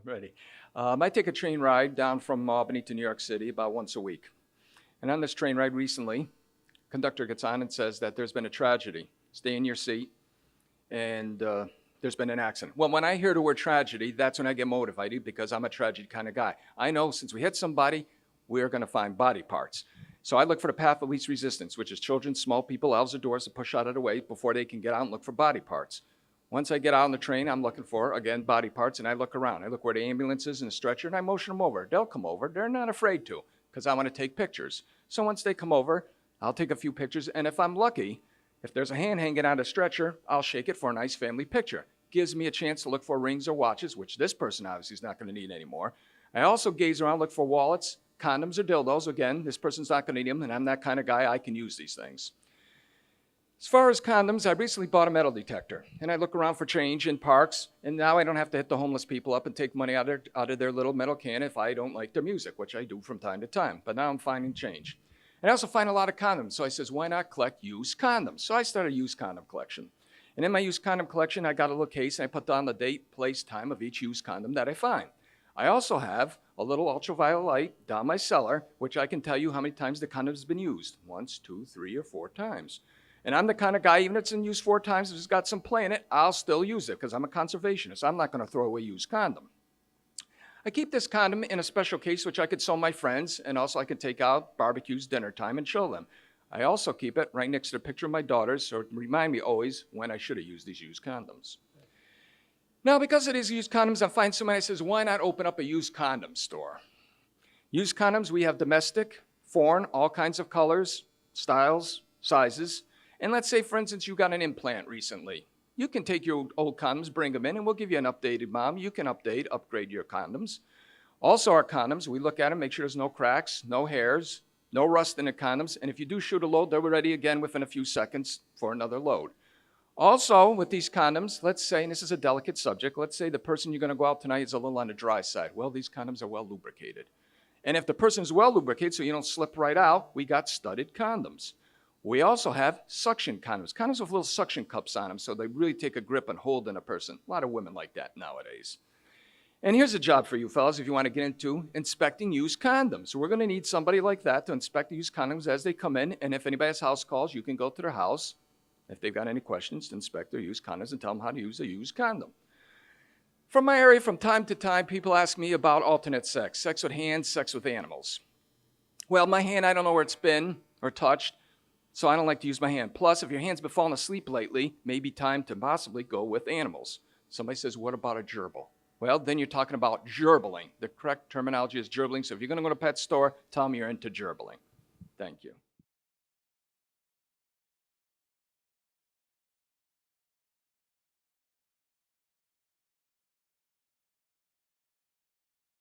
Ready. I take a train ride down from Albany to New York City about once a week. And on this train ride recently, conductor gets on and says that there's been a tragedy. Stay in your seat, and there's been an accident. Well, when I hear the word tragedy, that's when I get motivated because I'm a tragedy kind of guy. I know since we hit somebody, we're going to find body parts. So I look for the path of least resistance, which is children, small people, elves, or doors to push out of the way before they can get out and look for body parts. Once I get out on the train, I'm looking for, again, body parts, and I look around. I look where the ambulance is and the stretcher, and I motion them over. They'll come over. They're not afraid to because I want to take pictures. So once they come over, I'll take a few pictures, and if I'm lucky, if there's a hand hanging out of the stretcher, I'll shake it for a nice family picture. Gives me a chance to look for rings or watches, which this person obviously is not going to need anymore. I also gaze around, look for wallets, condoms, or dildos. Again, this person's not going to need them, and I'm that kind of guy. I can use these things. As far as condoms, I recently bought a metal detector, and I look around for change in parks, and now I don't have to hit the homeless people up and take money out of their little metal can if I don't like their music, which I do from time to time, but now I'm finding change. And I also find a lot of condoms, so I says, why not collect used condoms? So I started a used condom collection. And in my used condom collection, I got a little case, and I put down the date, place, time of each used condom that I find. I also have a little ultraviolet light down my cellar, which I can tell you how many times the condom has been used. 1, 2, 3, or 4 times. And I'm the kind of guy, even if it's been used 4 times, if it's got some play in it, I'll still use it because I'm a conservationist. I'm not going to throw away used condom. I keep this condom in a special case, which I could sell my friends, and also I could take out barbecues, dinner time, and show them. I also keep it right next to the picture of my daughters, so it remind me always when I should have used these used condoms. Now, because of these used condoms, I find somebody that says, why not open up a used condom store? Used condoms, we have domestic, foreign, all kinds of colors, styles, sizes. And let's say, for instance, you got an implant recently. You can take your old condoms, bring them in, and we'll give you an updated mom. You can upgrade your condoms. Also, our condoms, we look at them, make sure there's no cracks, no hairs, no rust in the condoms. And if you do shoot a load, they're ready again within a few seconds for another load. Also, with these condoms, let's say, and this is a delicate subject, let's say the person you're going to go out tonight is a little on the dry side. Well, these condoms are well lubricated. And if the person is well lubricated so you don't slip right out, we got studded condoms. We also have suction condoms, condoms with little suction cups on them so they really take a grip and hold in a person. A lot of women like that nowadays. And here's a job for you fellas if you want to get into inspecting used condoms. So we're going to need somebody like that to inspect the used condoms as they come in. And if anybody has house calls, you can go to their house if they've got any questions to inspect their used condoms and tell them how to use a used condom. From my area, from time to time, people ask me about alternate sex, sex with hands, sex with animals. Well, my hand, I don't know where it's been or touched. So I don't like to use my hand. Plus, if your hand's been falling asleep lately, maybe time to possibly go with animals. Somebody says, what about a gerbil? Well, then you're talking about gerbling. The correct terminology is gerbling. So if you're going to go to a pet store, tell them you're into gerbling. Thank you.